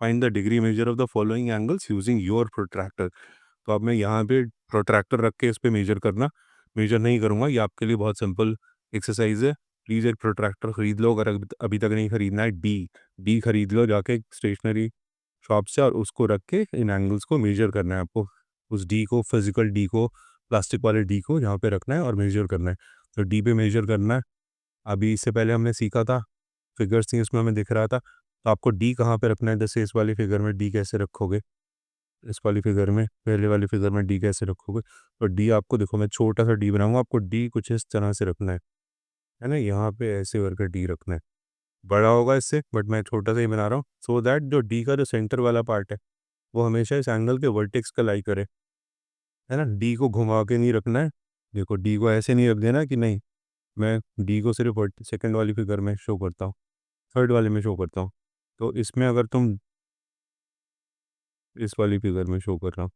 Find the degree measure of the following angles using your protractor. तो अब मैं यहाँ पे प्रोट्रैक्टर रख के इस पे मेजर नहीं करूँगा, ये आपके लिए बहुत सिंपल एक्सरसाइज है। प्लीज़ एक प्रोट्रैक्टर ख़रीद लो, अगर अभी तक नहीं ख़रीदना है, डी ख़रीद लो जाके स्टेशनरी शॉप से, और उसको रख के इन एंगल्स को मेजर करना है आपको। उस डी को, फिजिकल डी को, प्लास्टिक वाले डी को यहाँ पे रखना है और मेजर करना है। तो डी पे मेजर करना है। अभी इससे पहले हमने सीखा था, फिगर्स थी उसमें हमें दिख रहा था, तो आपको डी कहाँ पे रखना है। जैसे इस वाली फिगर में डी कैसे रखोगे, इस वाली फिगर में, पहले वाली फिगर में डी कैसे रखोगे। तो डी आपको, देखो मैं छोटा सा डी बनाऊंगा, आपको डी कुछ इस तरह से रखना है ना, यहाँ पे ऐसे करके डी रखना है। बड़ा होगा इससे, बट मैं छोटा सा ही बना रहा हूँ, सो दैट जो डी का जो सेंटर वाला पार्ट है वो हमेशा इस एंगल के वर्टेक्स का लाई करे, है ना। डी को घुमा के नहीं रखना है। देखो डी को ऐसे नहीं रख देना कि नहीं, मैं डी को सिर्फ सेकंड वाली फिगर में शो करता हूँ, थर्ड वाले में शो करता हूँ। तो इसमें अगर तुम इस वाली फिगर में शो कर रहा हूँ,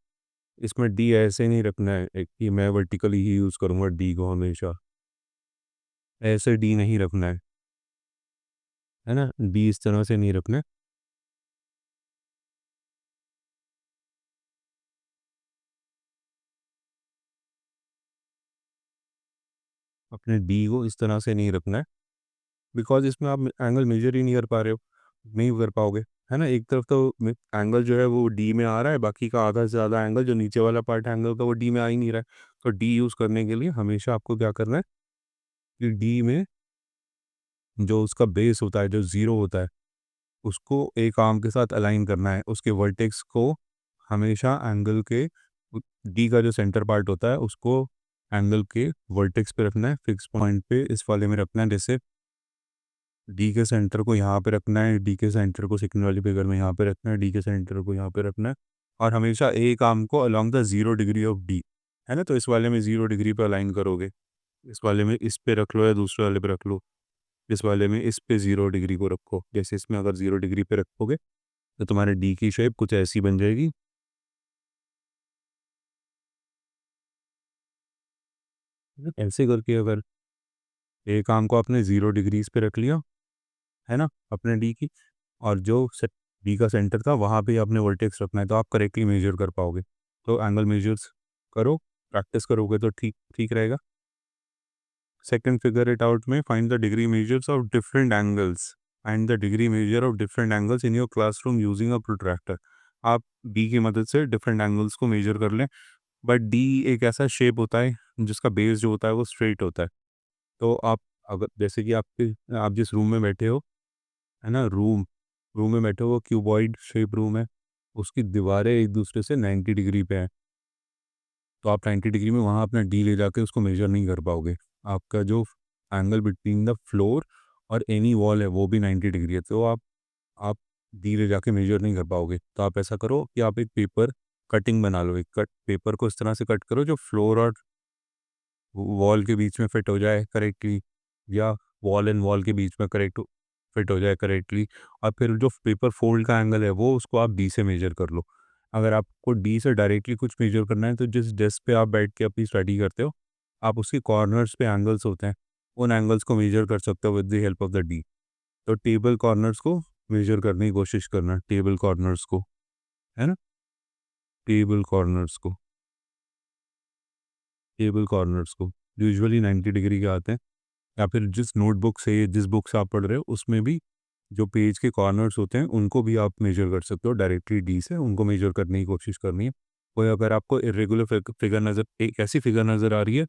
इसमें डी ऐसे नहीं रखना है कि मैं वर्टिकली ही यूज़ करूँगा डी को, हमेशा ऐसे डी नहीं रखना है ना। डी इस तरह से नहीं रखना है। अपने डी को इस तरह से नहीं रखना है, बिकॉज इसमें आप एंगल मेजर ही नहीं कर पा रहे हो, नहीं कर पाओगे, है ना। एक तरफ तो एंगल जो है वो डी में आ रहा है, बाकी का आधा से ज़्यादा एंगल जो नीचे वाला पार्ट है एंगल का वो डी में आ ही नहीं रहा है। तो डी यूज़ करने के लिए हमेशा आपको क्या करना है कि डी में जो उसका बेस होता है, जो ज़ीरो होता है, उसको एक आर्म के साथ अलाइन करना है। उसके वर्टेक्स को हमेशा एंगल के, डी का जो सेंटर पार्ट होता है उसको एंगल के वर्टेक्स पे रखना है, फिक्स पॉइंट पे इस वाले में रखना है। जैसे डी के सेंटर को यहाँ पे रखना है, डी के सेंटर को सेकंड वाली फिगर में यहाँ पे रखना है, डी के सेंटर को यहाँ पे रखना है, और हमेशा एक आर्म को along the 0 degree of D, है ना। तो इस वाले में 0 डिग्री पे अलाइन करोगे, इस वाले में इस पे रख लो या दूसरे वाले पे रख लो, इस वाले में इस पे 0 डिग्री को रखो। जैसे इसमें अगर 0 डिग्री पे रखोगे तो तुम्हारे डी की शेप कुछ ऐसी बन जाएगी। ऐसे करके अगर एक आर्म को आपने 0 डिग्रीज पे रख लिया, है ना, अपने डी की, और जो डी का सेंटर था वहाँ पे आपने वर्टेक्स रखना है, तो आप करेक्टली मेजर कर पाओगे। तो एंगल मेजर्स करो, प्रैक्टिस करोगे तो ठीक ठीक रहेगा। सेकंड फिगर इट आउट में find the degree measures of different angles, find the degree measure of different angles in your classroom using a protractor. आप डी की मदद से डिफरेंट एंगल्स को मेजर कर लें, बट डी एक ऐसा शेप होता है जिसका बेस जो होता है वो स्ट्रेट होता है। तो आप, अगर जैसे कि आप जिस रूम में बैठे हो, है ना, रूम रूम में बैठे हो, वो क्यूबॉइड शेप रूम है, उसकी दीवारें एक दूसरे से 90 डिग्री पे हैं। तो आप 90 डिग्री में वहाँ अपना डी ले जाके उसको मेजर नहीं कर पाओगे। आपका जो एंगल बिटवीन द फ्लोर और एनी वॉल है वो भी 90 डिग्री है, तो आप डी ले जाके मेजर नहीं कर पाओगे। तो आप ऐसा करो कि आप एक पेपर कटिंग बना लो, एक पेपर को इस तरह से कट करो जो फ्लोर और वॉल के बीच में फिट हो जाए करेक्टली, या वॉल एंड वॉल के बीच में फिट हो जाए करेक्टली। और फिर जो पेपर फोल्ड का एंगल है वो उसको आप डी से मेजर कर लो। अगर आपको डी से डायरेक्टली कुछ मेजर करना है तो जिस डेस्क पे आप बैठ के अपनी स्टडी करते हो, आप उसके कॉर्नर्स पे एंगल्स होते हैं, उन एंगल्स को मेजर कर सकते हो with the help of the D. तो टेबल कॉर्नर्स को मेजर करने की कोशिश करना, टेबल कॉर्नर्स को, है ना, टेबल कॉर्नर्स को, टेबल कॉर्नर्स को यूजुअली 90 डिग्री के आते हैं। या फिर जिस बुक से आप पढ़ रहे हो उसमें भी जो पेज के कॉर्नर्स होते हैं उनको भी आप मेजर कर सकते हो डायरेक्टली डी से, उनको मेजर करने की कोशिश करनी है। कोई अगर आपको इरेगुलर फिगर नज़र, एक ऐसी फिगर नज़र आ रही है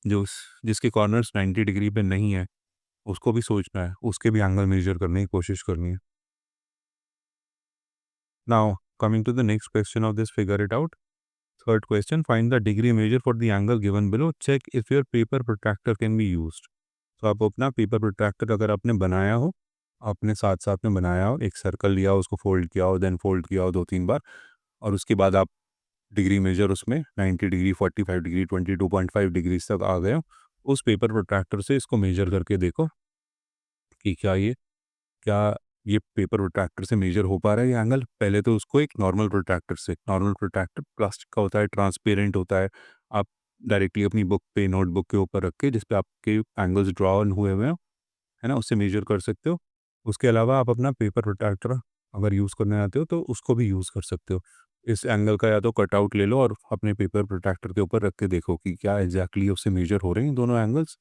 जिसके कॉर्नर्स 90 डिग्री पे नहीं है, उसको भी सोचना है, उसके भी एंगल मेजर करने की कोशिश करनी है। Now coming to the next question of this figure it out. Third question, find the degree measure for the angle given below, check if your paper protractor can be used. तो आप अपना paper protractor अगर आपने बनाया हो, आपने साथ साथ में बनाया हो, एक सर्कल लिया हो, उसको फोल्ड किया हो, देन फोल्ड किया हो 2-3 बार, और उसके बाद आप डिग्री मेजर उसमें 90 डिग्री, 45 डिग्री, 22.5 डिग्री तक आ गए हो, उस पेपर प्रोट्रैक्टर से इसको मेजर करके देखो कि क्या ये पेपर प्रोट्रैक्टर से मेजर हो पा रहा है ये एंगल। पहले तो उसको एक नॉर्मल प्रोट्रैक्टर प्लास्टिक का होता है, ट्रांसपेरेंट होता है, आप डायरेक्टली अपनी बुक पे, नोटबुक के ऊपर रख के जिस पे आपके एंगल्स ड्रॉ हुए हुए हैं, है ना, उससे मेजर कर सकते हो। उसके अलावा आप अपना पेपर प्रोट्रैक्टर अगर यूज़ करने आते हो तो उसको भी यूज़ कर सकते हो। इस एंगल का या तो कटआउट ले लो और अपने पेपर प्रोट्रैक्टर के ऊपर रख के देखो कि क्या एग्जैक्टली उससे मेजर हो रहे हैं दोनों एंगल्स।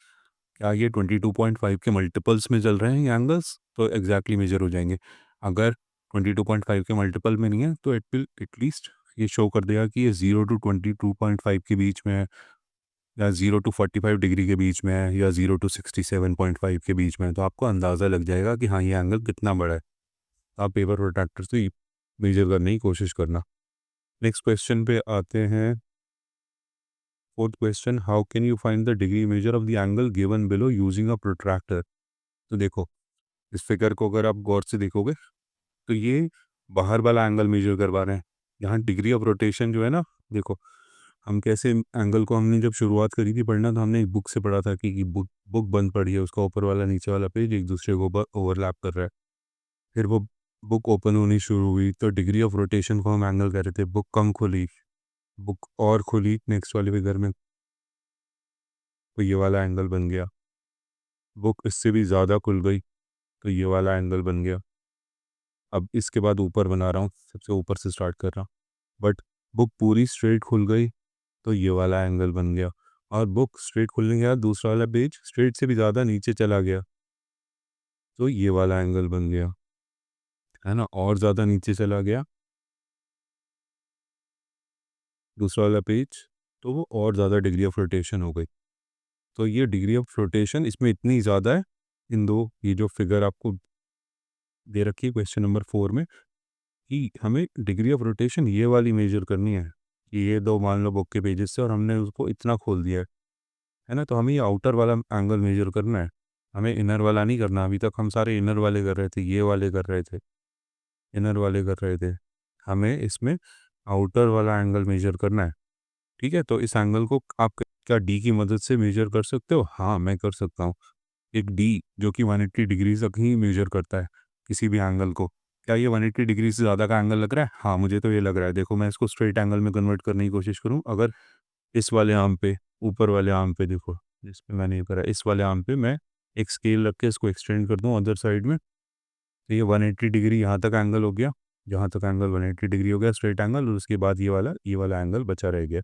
क्या ये 22.5 के मल्टीपल्स में चल रहे हैं ये एंगल्स, तो एग्जैक्टली मेजर हो जाएंगे। अगर 22.5 के मल्टीपल में नहीं है तो इट विल एटलीस्ट ये शो कर देगा कि ये 0 to 22.5 के बीच में है, या 0 to 45 डिग्री के बीच में है, या 0 to 67.5 के बीच में है। तो आपको अंदाज़ा लग जाएगा कि हाँ ये एंगल कितना बड़ा है। आप पेपर प्रोट्रैक्टर से मेजर करने की कोशिश करना। नेक्स्ट क्वेश्चन पे आते हैं। Fourth question, how can you find the degree measure of the angle given below using a protractor. तो देखो, इस फिगर को अगर आप गौर से देखोगे तो ये बाहर वाला एंगल मेजर करवा रहे हैं। यहाँ डिग्री ऑफ रोटेशन जो है ना, देखो हम कैसे एंगल को, हमने जब शुरुआत करी थी पढ़ना तो हमने एक बुक से पढ़ा था कि बुक बुक बंद पड़ी है, उसका ऊपर वाला नीचे वाला पेज एक दूसरे को ओवरलैप कर रहा है। फिर वो बुक ओपन होनी शुरू हुई तो डिग्री ऑफ रोटेशन को हम एंगल कह रहे थे। बुक कम खुली, बुक और खुली नेक्स्ट वाले फिगर में, तो ये वाला एंगल बन गया। बुक इससे भी ज़्यादा खुल गई तो ये वाला एंगल बन गया। अब इसके बाद ऊपर बना रहा हूँ, सबसे ऊपर से स्टार्ट कर रहा हूँ। बट बुक पूरी स्ट्रेट खुल गई तो ये वाला एंगल बन गया। और बुक स्ट्रेट खुलने के बाद दूसरा वाला पेज स्ट्रेट से भी ज़्यादा नीचे चला गया तो ये वाला एंगल बन गया, है ना। और ज़्यादा नीचे चला गया दूसरा वाला पेज तो वो और ज़्यादा डिग्री ऑफ रोटेशन हो गई। तो ये डिग्री ऑफ रोटेशन इसमें इतनी ज़्यादा है, इन दो ये जो फिगर आपको दे रखी है क्वेश्चन नंबर 4 में, कि हमें डिग्री ऑफ रोटेशन ये वाली मेजर करनी है कि ये दो मान लो बुक के पेजेस से और हमने उसको इतना खोल दिया है ना। तो हमें ये आउटर वाला एंगल मेजर करना है, हमें इनर वाला नहीं करना। अभी तक हम सारे इनर वाले कर रहे थे, ये वाले कर रहे थे, इनर वाले कर रहे थे। हमें इसमें आउटर वाला एंगल मेजर करना है। ठीक है, तो इस एंगल को आप क्या डी की मदद से मेजर कर सकते हो? हाँ, मैं कर सकता हूँ। एक डी जो कि 180 डिग्री तक ही मेजर करता है किसी भी एंगल को। क्या ये 180 डिग्री से ज़्यादा का एंगल लग रहा है? हाँ, मुझे तो ये लग रहा है। देखो मैं इसको स्ट्रेट एंगल में कन्वर्ट करने की कोशिश करूँ, अगर इस वाले आर्म पे, ऊपर वाले आर्म पे देखो, जिस पे मैंने ये करा, इस वाले आर्म पे मैं एक स्केल रख के इसको एक्सटेंड कर दूँ अदर साइड में, तो ये 180 डिग्री यहाँ तक एंगल हो गया। जहाँ तक एंगल 180 डिग्री हो गया स्ट्रेट एंगल, और उसके बाद ये वाला एंगल बचा रह गया,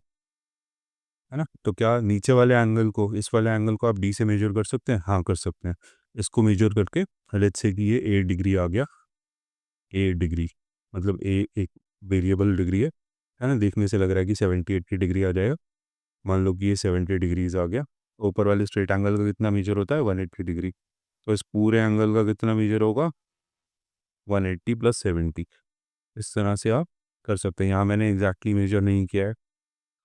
है ना। तो क्या नीचे वाले एंगल को, इस वाले एंगल को आप डी से मेजर कर सकते हैं? हाँ, कर सकते हैं। इसको मेजर करके लेट्स से कि ये 8 डिग्री आ गया। 8 डिग्री मतलब ए एक वेरिएबल डिग्री है ना। देखने से लग रहा है कि 70-80 डिग्री आ जाएगा। मान लो कि ये 70 डिग्रीज आ गया। ऊपर वाले स्ट्रेट एंगल का कितना मेजर होता है? 180 डिग्री। तो इस पूरे एंगल का कितना मेजर होगा? 180 + 70। इस तरह से आप कर सकते हैं। यहाँ मैंने एग्जैक्टली मेजर नहीं किया है।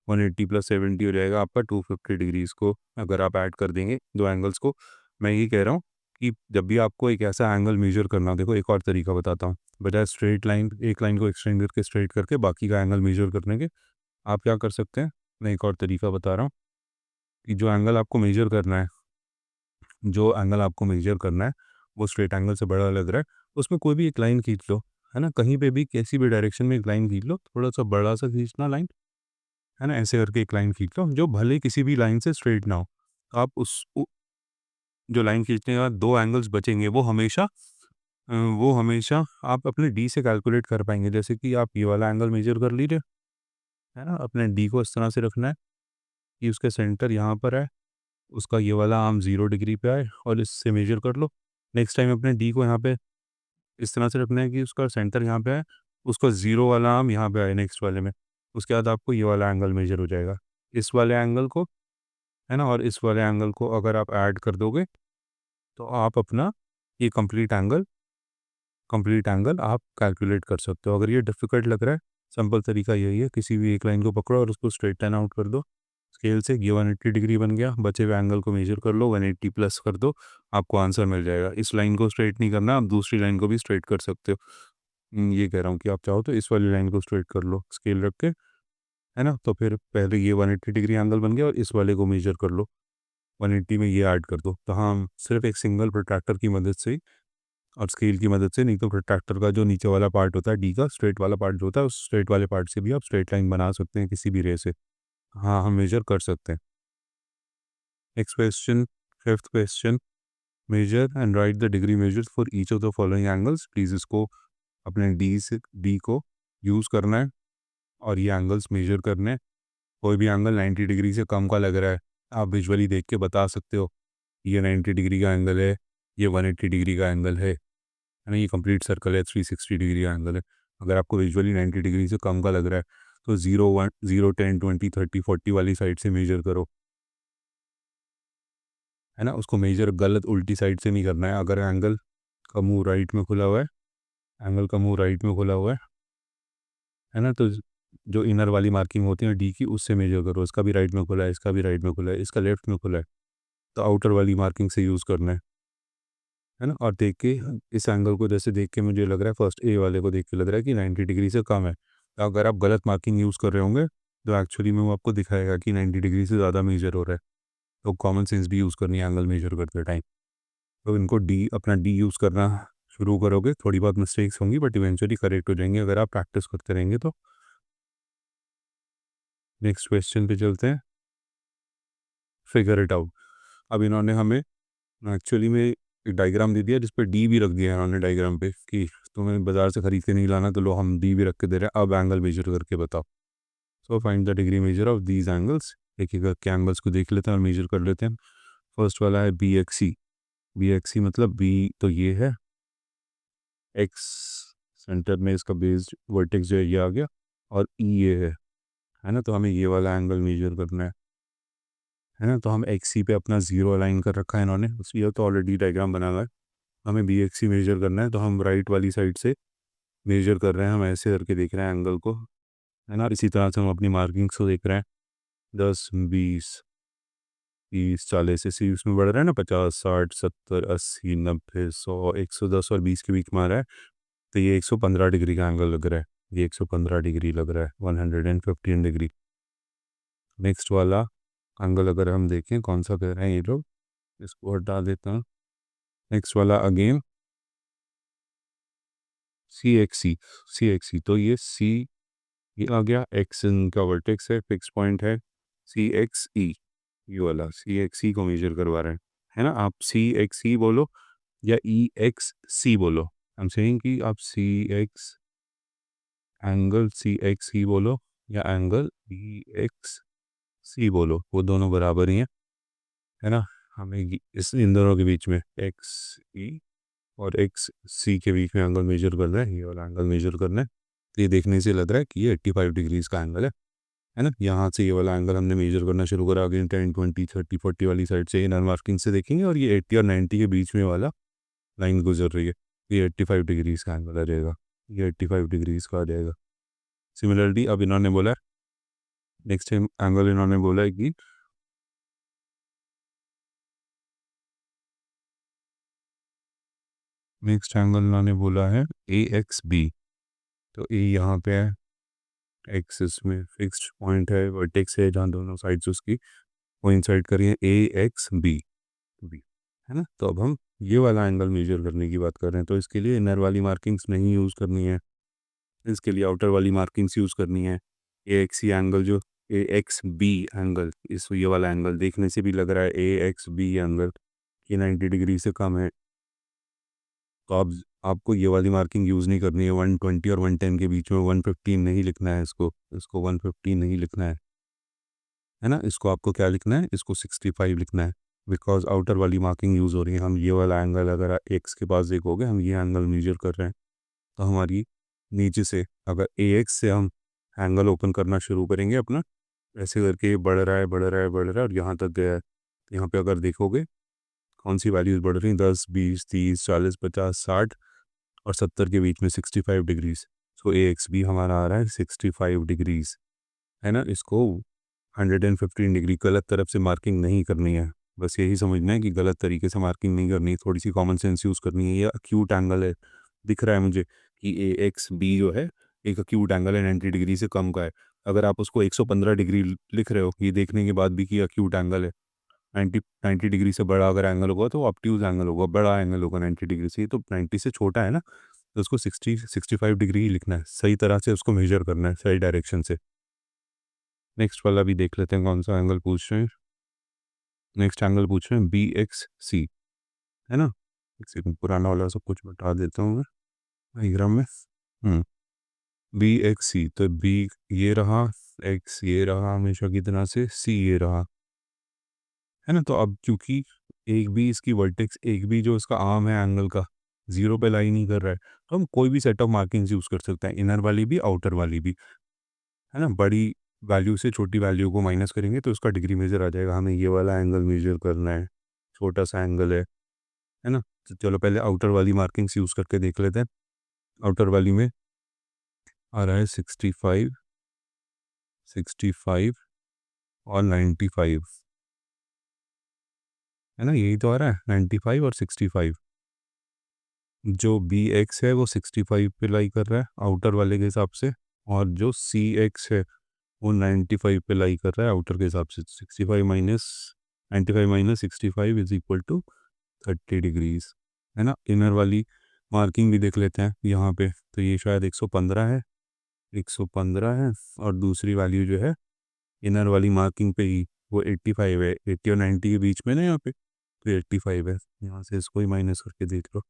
180 + 70 हो जाएगा आपका 250 डिग्रीज को, अगर आप ऐड कर देंगे दो एंगल्स को। मैं ये कह रहा हूँ कि जब भी आपको एक ऐसा एंगल मेजर करना हो, देखो एक और तरीका बताता हूँ। बजाय स्ट्रेट लाइन, एक लाइन को एक्सटेंड करके स्ट्रेट करके बाकी का एंगल मेजर करने के, आप क्या कर सकते हैं, मैं एक और तरीका बता रहा हूँ कि जो एंगल आपको मेजर करना है, वो स्ट्रेट एंगल से बड़ा लग रहा है, उसमें कोई भी एक लाइन खींच लो, है ना। कहीं पे भी किसी भी डायरेक्शन में एक लाइन खींच लो, थोड़ा सा बड़ा सा खींचना लाइन, है ना। ऐसे करके एक लाइन खींच लो जो भले किसी भी लाइन से स्ट्रेट ना हो। तो आप जो लाइन खींचने के बाद दो एंगल्स बचेंगे वो हमेशा आप अपने डी से कैलकुलेट कर पाएंगे। जैसे कि आप ये वाला एंगल मेजर कर लीजिए, है ना। अपने डी को इस तरह से रखना है कि उसका सेंटर यहाँ पर है, उसका ये वाला आर्म 0 डिग्री पे आए और इससे मेजर कर लो। नेक्स्ट टाइम अपने डी को यहाँ पे इस तरह से रखना है कि उसका सेंटर यहाँ पे आए, उसका 0 वाला आर्म यहाँ पे आए नेक्स्ट वाले में। उसके बाद आपको ये वाला एंगल मेजर हो जाएगा। इस वाले एंगल को, है ना, और इस वाले एंगल को अगर आप ऐड कर दोगे तो आप अपना ये कंप्लीट एंगल आप कैलकुलेट कर सकते हो। अगर ये डिफ़िकल्ट लग रहा है, सिंपल तरीका यही है, किसी भी एक लाइन को पकड़ो और उसको स्ट्रेट लाइन आउट कर दो स्केल से। ये 180 डिग्री बन गया, बचे हुए एंगल को मेजर कर लो, 180 प्लस कर दो, आपको आंसर मिल जाएगा। इस लाइन को स्ट्रेट नहीं करना, आप दूसरी लाइन को भी स्ट्रेट कर सकते हो। ये कह रहा हूँ कि आप चाहो तो इस वाली लाइन को स्ट्रेट कर लो स्केल रख के, है ना। तो फिर पहले ये 180 डिग्री एंगल बन गया और इस वाले को मेजर कर लो, 180 में ये ऐड कर दो। तो हाँ, सिर्फ एक सिंगल प्रोट्रैक्टर की मदद से ही और स्केल की मदद से, नहीं तो प्रोट्रैक्टर का जो नीचे वाला पार्ट होता है डी का, स्ट्रेट वाला पार्ट जो होता है, उस स्ट्रेट वाले पार्ट से भी आप स्ट्रेट लाइन बना सकते हैं किसी भी रे से। हाँ, हम मेजर कर सकते हैं। Next question, fifth question, measure and write the degree measures for each of the following angles. Please इसको अपने डी को यूज़ करना है और ये एंगल्स मेजर करने हैं। कोई भी एंगल 90 डिग्री से कम का लग रहा है, आप विजुअली देख के बता सकते हो ये 90 डिग्री का एंगल है, ये 180 डिग्री का एंगल है ना, ये कंप्लीट सर्कल है 360 डिग्री का एंगल है। अगर आपको विजुअली 90 डिग्री से कम का लग रहा है तो 0 1 0 10 20 30 40 वाली साइड से मेजर करो, है ना। उसको मेजर गलत उल्टी साइड से नहीं करना है। अगर एंगल का मुंह राइट में खुला हुआ है, एंगल का मुंह राइट में खुला हुआ है ना, तो जो इनर वाली मार्किंग होती है डी की, उससे मेजर करो। इसका भी राइट में खुला है, इसका भी राइट में खुला है, इसका लेफ्ट में खुला है, तो आउटर वाली मार्किंग से यूज़ करना है ना। और देख के इस एंगल को जैसे देख के मुझे लग रहा है, फर्स्ट ए वाले को देख के लग रहा है कि 90 डिग्री से कम है। तो अगर आप गलत मार्किंग यूज़ कर रहे होंगे तो एक्चुअली में वो आपको दिखाएगा कि 90 डिग्री से ज़्यादा मेजर हो रहा है। तो कॉमन सेंस भी यूज़ करनी है एंगल मेजर करते टाइम। तो इनको अपना डी यूज़ करना शुरू करोगे, थोड़ी बहुत मिस्टेक्स होंगी बट इवेंचुअली करेक्ट हो जाएंगे अगर आप प्रैक्टिस करते रहेंगे तो। नेक्स्ट क्वेश्चन पे चलते हैं, फिगर इट आउट। अब इन्होंने हमें एक्चुअली में एक डायग्राम दे दिया जिस पे डी भी रख दिया है इन्होंने डायग्राम पे कि तुम्हें बाजार से खरीद के नहीं लाना, तो लो हम डी भी रख के दे रहे हैं, अब एंगल मेजर करके बताओ। So find the degree measure of these angles. एक एक करके एंगल्स को देख लेते हैं और मेजर कर लेते हैं। फर्स्ट वाला है बी एक्स सी। बी एक्स सी मतलब बी तो ये है, एक्स सेंटर में इसका बेस वर्टेक्स जो है ये आ गया, और ई ये है ना। तो हमें ये वाला एंगल मेजर करना है ना। तो हम एक्स सी पे अपना जीरो अलाइन कर रखा है इन्होंने, उसकी तो ऑलरेडी डायग्राम बना हुआ है। हमें बी एक्स सी मेजर करना है, तो हम राइट वाली साइड से मेजर कर रहे हैं, हम ऐसे करके देख रहे हैं एंगल को, है ना। इसी तरह से हम अपनी मार्किंग्स को देख रहे हैं, 10 20 30 40 ऐसे उसमें बढ़ रहा है ना, 50 60 70 80 90 100 110 और 20 के बीच में आ रहा है। तो ये 115 डिग्री का एंगल लग रहा है, ये 115 डिग्री लग रहा है, 115 डिग्री। नेक्स्ट वाला एंगल अगर हम देखें कौन सा कह रहे हैं ये लोग, इसको हटा देता हूँ। नेक्स्ट वाला अगेन सी एक्स सी। सी एक्स सी तो ये सी ये आ गया, एक्स इनका वर्टेक्स है, फिक्स पॉइंट है, सी एक्स ई, ये वाला सी एक्स ई को मेजर करवा रहे हैं, है ना। आप सी एक्स ई बोलो या ई एक्स सी बोलो, आई एम सेइंग कि आप सी एक्स एंगल सी एक्स ई बोलो या एंगल ई एक्स सी बोलो, वो दोनों बराबर ही हैं, है ना। हमें इस इन दोनों के बीच में एक्स ई और एक्स सी के बीच में एंगल मेजर करना है, ये वाला एंगल मेजर करना है। तो ये देखने से लग रहा है कि ये 85 डिग्रीज का एंगल है ना। यहाँ से ये वाला एंगल हमने मेजर करना शुरू करा, अगेन 10 20 30 40 वाली साइड से इनर मार्किंग से देखेंगे, और ये 80 और 90 के बीच में वाला लाइन गुजर रही है, ये 85 डिग्रीज का एंगल आ जाएगा, ये 85 डिग्रीज का आ जाएगा। सिमिलरली अब इन्होंने बोला है, नेक्स्ट एंगल इन्होंने बोला है कि नेक्स्ट एंगल इन्होंने बोला है ए एक्स बी। तो ए यहाँ पे है, एक्स इसमें फिक्स्ड पॉइंट है, वर्टेक्स है जहाँ दोनों साइड्स उसकी कोइंसाइड करिए, ए एक्स बी बी, है ना। तो अब हम ये वाला एंगल मेजर करने की बात कर रहे हैं, तो इसके लिए इनर वाली मार्किंग्स नहीं यूज़ करनी है, इसके लिए आउटर वाली मार्किंग्स यूज़ करनी है। ए एक्स सी एंगल जो ए एक्स बी एंगल, इस ये वाला एंगल देखने से भी लग रहा है ए एक्स बी एंगल ये 90 डिग्री से कम है, तो आप आपको ये वाली मार्किंग यूज़ नहीं करनी है। 120 और 110 के बीच में 115 नहीं लिखना है, इसको इसको 115 नहीं लिखना है ना। इसको आपको क्या लिखना है, इसको 65 लिखना है, बिकॉज आउटर वाली मार्किंग यूज़ हो रही है। हम ये वाला एंगल अगर एक्स के पास देखोगे, हम ये एंगल मेजर कर रहे हैं, तो हमारी नीचे से अगर ए एक्स से हम एंगल ओपन करना शुरू करेंगे अपना, ऐसे करके ये बढ़ रहा है बढ़ रहा है बढ़ रहा है और यहाँ तक गया है। यहाँ पे अगर देखोगे कौन सी वैल्यूज़ बढ़ रही हैं, 10 20 30 40 50 60 और 70 के बीच में 65 डिग्रीज। सो ए एक्स भी हमारा आ रहा है 65 डिग्रीज, है ना। इसको 115 डिग्री गलत तरफ से मार्किंग नहीं करनी है, बस यही समझना है कि गलत तरीके से मार्किंग नहीं करनी है, थोड़ी सी कॉमन सेंस यूज़ करनी है। ये अक्यूट एंगल है, दिख रहा है मुझे कि ए एक्स बी जो है एक अक्यूट एंगल है, 90 डिग्री से कम का है। अगर आप उसको 115 डिग्री लिख रहे हो ये देखने के बाद भी कि अक्यूट एंगल है, 90 डिग्री से बड़ा अगर एंगल होगा तो ऑब्ट्यूज एंगल होगा, बड़ा एंगल होगा 90 डिग्री से, तो 90 से छोटा है ना, तो उसको 65 डिग्री ही लिखना है, सही तरह से उसको मेजर करना है सही डायरेक्शन से। नेक्स्ट वाला भी देख लेते हैं कौन सा एंगल पूछ रहे हैं। नेक्स्ट एंगल पूछ रहे हैं बी एक्स सी, है ना। एक सेकंड पुराना वाला सब कुछ बता देता हूँ मैं डायग्राम में। बी एक्स सी, तो बी ये रहा, एक्स ये रहा हमेशा की तरह से, सी ये रहा, है ना। तो अब क्योंकि एक भी इसकी वर्टेक्स, एक भी जो इसका आर्म है एंगल का जीरो पे लाई नहीं कर रहा है, तो हम कोई भी सेट ऑफ मार्किंग्स यूज़ कर सकते हैं, इनर वाली भी आउटर वाली भी, है ना। बड़ी वैल्यू से छोटी वैल्यू को माइनस करेंगे तो उसका डिग्री मेजर आ जाएगा। हमें ये वाला एंगल मेजर करना है, छोटा सा एंगल है ना। तो चलो पहले आउटर वाली मार्किंग्स यूज़ करके देख लेते हैं। आउटर वाली में आ रहा है 65, 65 और 95, है ना। यही तो आ रहा है 95 और 65। जो बी एक्स है वो 65 पे लाई कर रहा है आउटर वाले के हिसाब से, और जो सी एक्स है वो 95 पे लाई कर रहा है आउटर के हिसाब से। 65 माइनस 95 माइनस 65 इज इक्वल टू 30 डिग्रीज, है ना। इनर वाली मार्किंग भी देख लेते हैं यहाँ पे, तो ये शायद 115 है, 115 है, और दूसरी वैल्यू जो है इनर वाली मार्किंग पे ही वो 85 है, 80 और 90 के बीच में ना यहाँ पे, तो 85 है। यहाँ से इसको ही माइनस करके देख लो,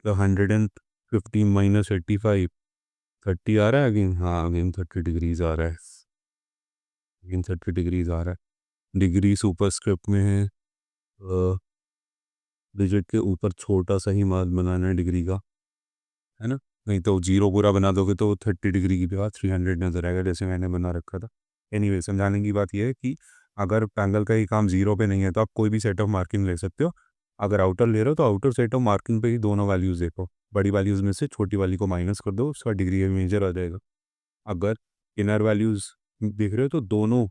तो 115 माइनस 85, 30 आ रहा है अगेन। हाँ अगेन 30 डिग्रीज आ रहा है, अगेन 30 डिग्रीज आ रहा है। डिग्री सुपर स्क्रिप्ट में है, डिजिट के ऊपर छोटा सा ही मान बनाना है डिग्री का, है ना। नहीं तो जीरो पूरा बना दोगे तो 30 डिग्री की जगह 300 नजर आएगा, जैसे मैंने बना रखा था। एनीवे समझाने की बात यह है कि अगर एंगल का ही काम जीरो पे नहीं है तो आप कोई भी सेट ऑफ मार्किंग ले सकते हो। अगर आउटर ले रहे हो तो आउटर सेट ऑफ मार्किंग पे ही दोनों वैल्यूज़ देखो, बड़ी वैल्यूज़ में से छोटी वाली को माइनस कर दो, उसका डिग्री मेजर आ जाएगा। अगर इनर वैल्यूज़ देख रहे हो तो दोनों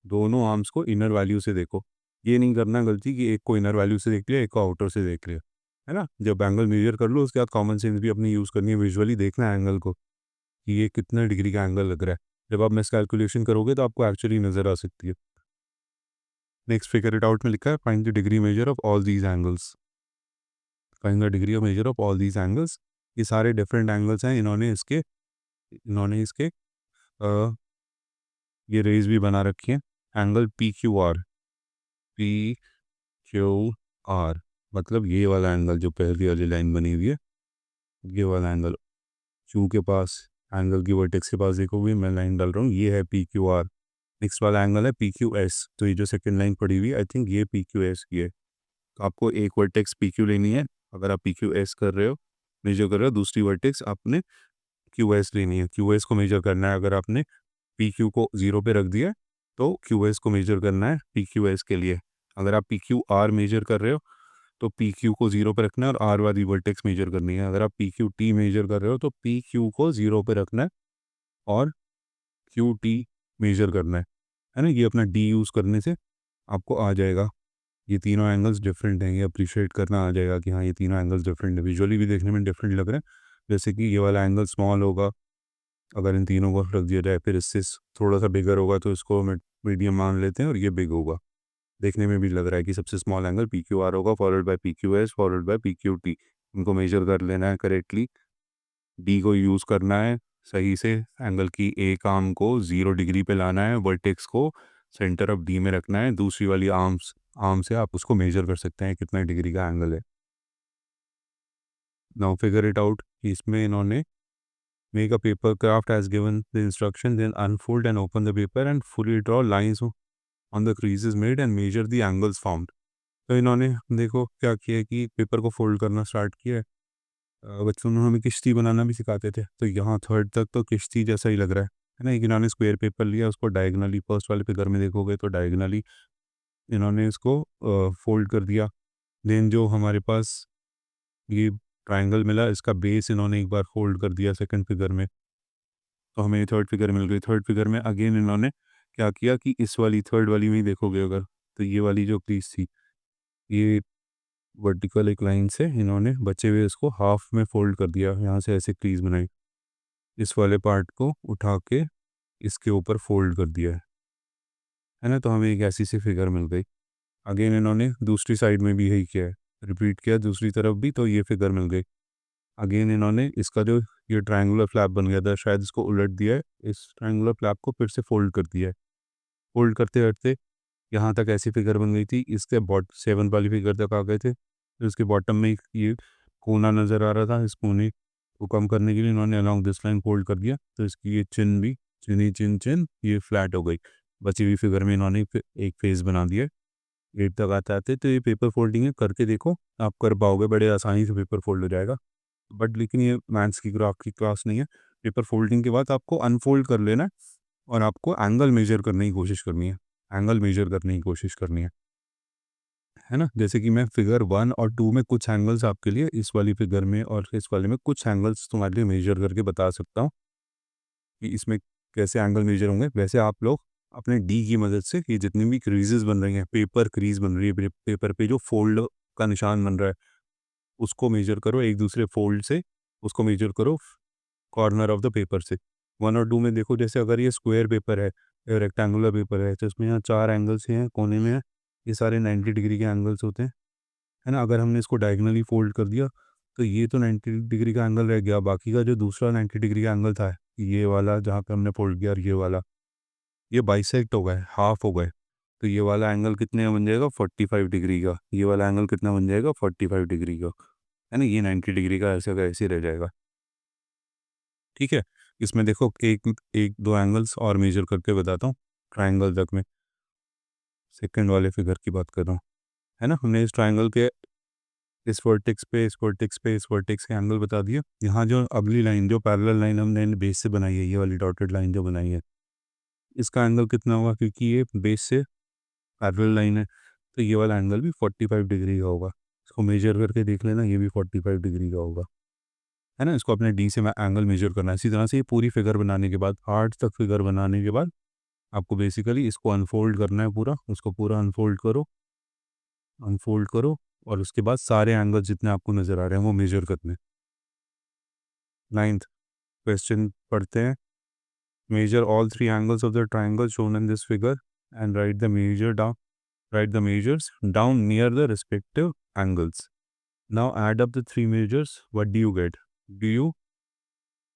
दोनों आर्म्स को इनर वैल्यू से देखो। ये नहीं करना गलती कि एक को इनर वैल्यू से देख लिया, एक को आउटर से देख लिया, है ना। जब एंगल मेजर कर लो उसके बाद कॉमन सेंस भी अपनी यूज़ करनी है, विजुअली देखना है एंगल को कि ये कितना डिग्री का एंगल लग रहा है। जब आप मिस कैलकुलेशन करोगे तो आपको एक्चुअली नज़र आ सकती है। नेक्स्ट फिगर इट आउट में लिखा है find the degree measure of all these angles, find the degree of measure of all these angles. ये सारे डिफरेंट एंगल्स हैं, इन्होंने इसके ये रेज भी बना रखी है। Angle P Q are, P Q are मतलब ये वाला एंगल जो पहली वाली लाइन बनी हुई है, ये वाला एंगल क्यू के पास, एंगल की वर्टेक्स के पास देखोगे मैं लाइन डाल रहा हूँ, ये है पी क्यू आर। नेक्स्ट वाला एंगल है पी क्यू एस, तो ये जो सेकंड लाइन पड़ी हुई है आई थिंक ये पी क्यू एस की है। तो आपको एक वर्टेक्स पी क्यू लेनी है, अगर आप पी क्यू एस कर रहे हो, मेजर कर रहे हो, दूसरी वर्टेक्स आपने क्यू एस लेनी है, क्यू एस को मेजर करना है। अगर आपने पी क्यू को जीरो पे रख दिया तो क्यू एस को मेजर करना है पी क्यू एस के लिए। अगर आप पी क्यू आर मेजर कर रहे हो तो पी क्यू को जीरो पे रखना है और आर वाली वर्टेक्स मेजर करनी है। अगर आप पी क्यू टी मेजर कर रहे हो तो पी क्यू को जीरो पे रखना है और क्यू टी मेजर करना है ना। ये अपना डी यूज़ करने से आपको आ जाएगा। ये तीनों एंगल्स डिफरेंट हैं, ये अप्रिशिएट करना आ जाएगा कि हाँ ये तीनों एंगल्स डिफरेंट है, विजुअली भी देखने में डिफरेंट लग रहे हैं। जैसे कि ये वाला एंगल स्मॉल होगा अगर इन तीनों को रख दिया जाए, फिर इससे थोड़ा सा बिगर होगा तो इसको मीडियम मान लेते हैं, और ये बिग होगा। देखने में भी लग रहा है कि सबसे small angle P Q R होगा, followed by P Q S, followed by P Q T. इनको मेजर कर लेना है करेक्टली, डी को यूज़ करना है सही से, एंगल की एक आर्म को 0 डिग्री पे लाना है, वर्टेक्स को सेंटर ऑफ डी में रखना है, दूसरी वाली आर्म से आप उसको मेजर कर सकते हैं कितना डिग्री का एंगल है। नाउ फिगर इट आउट, इसमें इन्होंने make a paper craft as given the instruction, then unfold and open the paper and fully draw lines on the creases made and measure the angles found. तो इन्होंने देखो क्या किया है कि paper को फोल्ड करना स्टार्ट किया है। बचपन में हमें किश्ती बनाना भी सिखाते थे, तो यहाँ थर्ड तक तो किश्ती जैसा ही लग रहा है ना। एक इन्होंने स्क्वायर पेपर लिया, उसको डायगनली फर्स्ट वाले फिगर में देखोगे तो डायगनली इन्होंने इसको फोल्ड कर दिया। देन जो हमारे पास ये ट्राइंगल मिला, इसका बेस इन्होंने एक बार फोल्ड कर दिया सेकंड फिगर में, तो हमें थर्ड फिगर मिल गई। थर्ड फिगर में अगेन इन्होंने क्या किया कि इस वाली थर्ड वाली में ही देखोगे अगर, तो ये वाली जो क्रीज थी, ये वर्टिकल एक लाइन से इन्होंने बचे हुए इसको हाफ में फोल्ड कर दिया, यहाँ से ऐसे क्रीज बनाई, इस वाले पार्ट को उठा के इसके ऊपर फोल्ड कर दिया है ना। तो हमें एक ऐसी सी फिगर मिल गई। अगेन इन्होंने दूसरी साइड में भी यही किया है, रिपीट किया दूसरी तरफ भी, तो ये फिगर मिल गई। अगेन इन्होंने इसका जो ये ट्रायंगुलर फ्लैप बन गया था, शायद इसको उलट दिया है, इस ट्रायंगुलर फ्लैप को फिर से फोल्ड कर दिया है। फोल्ड करते करते यहाँ तक ऐसी फिगर बन गई थी, इसके बॉट 7 वाली फिगर तक आ गए थे। फिर उसके बॉटम में ये कोना नज़र आ रहा था, इस कोने को कम करने के लिए इन्होंने अलॉन्ग दिस लाइन फोल्ड कर दिया, तो इसकी ये चिन भी चिन ये फ्लैट हो गई। बची हुई फिगर में इन्होंने एक फेस बना दिया 8 तक आते आते। तो ये पेपर फोल्डिंग है, करके देखो आप कर पाओगे, बड़े आसानी से पेपर फोल्ड हो जाएगा। बट लेकिन ये मैथ्स की ग्राफ की क्लास नहीं है। पेपर फोल्डिंग के बाद आपको अनफोल्ड कर लेना है और आपको एंगल मेजर करने की कोशिश करनी है, एंगल मेजर करने की कोशिश करनी है ना। जैसे कि मैं फिगर 1 और 2 में कुछ एंगल्स आपके लिए, इस वाली फिगर में और इस वाले में कुछ एंगल्स तुम्हारे लिए मेजर करके बता सकता हूँ कि इसमें कैसे एंगल मेजर होंगे। वैसे आप लोग अपने डी की मदद से ये जितनी भी क्रीजेस बन रही हैं, पेपर क्रीज बन रही है, पेपर पे जो फोल्ड का निशान बन रहा है, उसको मेजर करो एक दूसरे फोल्ड से, उसको मेजर करो कॉर्नर ऑफ द पेपर से। 1 और 2 में देखो, जैसे अगर ये स्क्वायर पेपर है या रेक्टेंगुलर पेपर है, तो इसमें यहाँ 4 एंगल्स हैं कोने में है, ये सारे 90 डिग्री के एंगल्स होते हैं, है ना। अगर हमने इसको डायगनली फोल्ड कर दिया तो ये तो 90 डिग्री का एंगल रह गया, बाकी का जो दूसरा 90 डिग्री का एंगल था, ये वाला जहाँ पे हमने फोल्ड किया और ये वाला, ये बाइसेक्ट हो गए, हाफ हो गए। तो ये वाला एंगल कितने का बन जाएगा, 45 डिग्री का। ये वाला एंगल कितना बन जाएगा, 45 डिग्री का, है ना। ये 90 डिग्री का ऐसे का ऐसे रह जाएगा, ठीक है। इसमें देखो एक एक दो एंगल्स और मेजर करके बताता हूँ ट्राइंगल तक में। सेकंड वाले फिगर की बात कर रहा हूँ, है ना। हमने इस ट्राइंगल के इस वर्टेक्स पे, इस वर्टेक्स पे, इस वर्टेक्स के एंगल बता दिया। यहाँ जो अगली लाइन, जो पैरेलल लाइन हमने बेस से बनाई है, ये वाली डॉटेड लाइन जो बनाई है, इसका एंगल कितना होगा, क्योंकि ये बेस से पैरेलल लाइन है, तो ये वाला एंगल भी 45 डिग्री का होगा। इसको मेजर करके देख लेना, ये भी 45 डिग्री का होगा, है ना। इसको अपने डी से एंगल मेजर करना है। इसी तरह से ये पूरी फिगर बनाने के बाद, 8 तक फिगर बनाने के बाद, आपको बेसिकली इसको अनफोल्ड करना है पूरा। उसको पूरा अनफोल्ड करो, अनफोल्ड करो, और उसके बाद सारे एंगल जितने आपको नज़र आ रहे हैं वो मेजर करने। 9th क्वेश्चन पढ़ते हैं। Measure all 3 angles of the triangle shown in this figure and write the measure down, write the measures down near the respective angles. Now add up the 3 measures. What do you get? Do you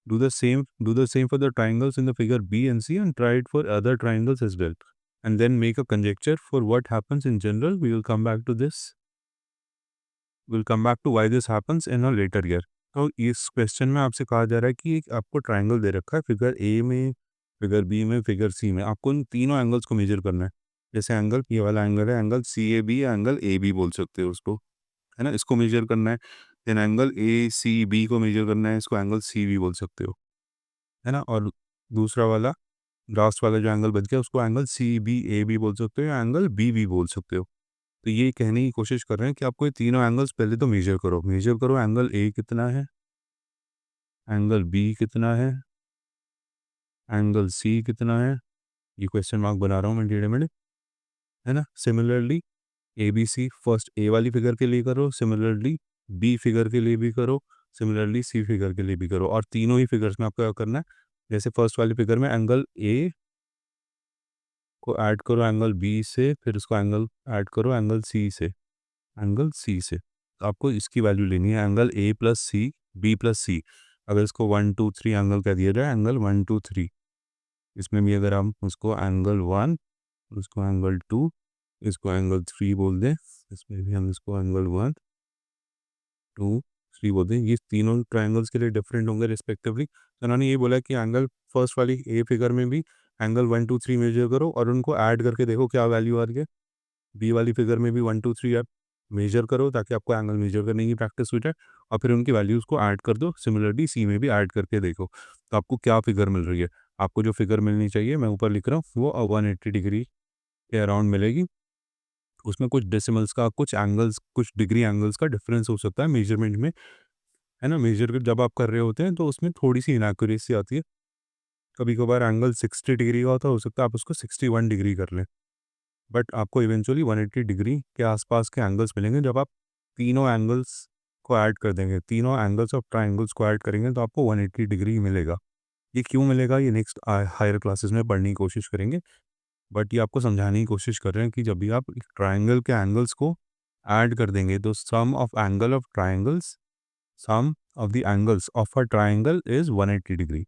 do the same for the triangles in the figure B and C, and try it for other triangles as well, and then make a conjecture for what happens in general. We will come back to this. We'll come back to why this happens in a later year. तो इस question में आपसे कहा जा रहा है कि एक आपको ट्राइंगल दे रखा है फिगर ए में, फिगर बी में, फिगर सी में। आपको इन तीनों एंगल्स को मेजर करना है। जैसे एंगल, ये वाला एंगल है, एंगल सी ए बी या एंगल ए बी बोल सकते हो उसको, है ना। इसको मेजर करना है। Then angle A C B को मेजर करना है, इसको एंगल सी बी बोल सकते हो, है ना। और दूसरा वाला, लास्ट वाला जो एंगल बच गया, उसको angle C B A B बोल सकते हो या एंगल बी बी बोल सकते हो। तो ये कहने की कोशिश कर रहे हैं कि आपको ये तीनों एंगल्स पहले तो मेजर करो। मेजर करो, एंगल ए कितना है, एंगल बी कितना एंगल सी कितना है। ये क्वेश्चन मार्क बना रहा हूँ मैं टेढ़े मेढ़े, है ना। Similarly A B C first A वाली फिगर के लिए करो, सिमिलरली बी फिगर के लिए भी करो, सिमिलरली सी फिगर के लिए भी करो। और तीनों ही फिगर्स में आपको क्या करना है, जैसे फर्स्ट वाली फिगर में एंगल ए को ऐड करो एंगल बी से, फिर उसको एंगल ऐड करो एंगल सी से, एंगल सी से। तो आपको इसकी वैल्यू लेनी है, angle A plus C, B plus C. अगर इसको 1 2 3 एंगल कह दिया जाए, एंगल 1 2 3, इसमें भी अगर हम उसको एंगल 1, उसको एंगल 2, इसको एंगल 3 बोल दें, इसमें भी हम इसको एंगल 1 2 3 बोल दें, ये तीनों ट्राइंगल्स के लिए डिफरेंट होंगे रिस्पेक्टिवली। तो उन्होंने ये बोला कि एंगल फर्स्ट वाली ए फिगर में भी एंगल 1 2 3 मेजर करो और उनको ऐड करके देखो क्या वैल्यू आ रही है। बी वाली फिगर में भी 1 2 3 आप मेजर करो ताकि आपको एंगल मेजर करने की प्रैक्टिस हो जाए, और फिर उनकी वैल्यूज़ को ऐड कर दो। सिमिलरली सी में भी ऐड करके देखो तो आपको क्या फिगर मिल रही है। आपको जो फिगर मिलनी चाहिए, मैं ऊपर लिख रहा हूँ, वो 180 डिग्री के अराउंड मिलेगी। उसमें कुछ डेसिमल्स का, कुछ एंगल्स, कुछ डिग्री एंगल्स का डिफरेंस हो सकता है मेजरमेंट में, है ना। मेजर जब आप कर रहे होते हैं तो उसमें थोड़ी सी इनएक्यूरेसी आती है। कभी कभार एंगल 60 डिग्री का होता है, हो सकता है आप उसको 61 डिग्री कर लें, बट आपको इवेंचुअली 180 डिग्री के आसपास के एंगल्स मिलेंगे जब आप तीनों एंगल्स को ऐड कर देंगे। तीनों एंगल्स ऑफ ट्राइंगल्स को ऐड करेंगे तो आपको 180 डिग्री मिलेगा। ये क्यों मिलेगा, ये नेक्स्ट हायर क्लासेस में पढ़ने की कोशिश करेंगे, बट ये आपको समझाने की कोशिश कर रहे हैं कि जब भी आप ट्राइंगल के एंगल्स को ऐड कर देंगे तो sum of angle of triangles, sum of the angles of a triangle is 180 degree.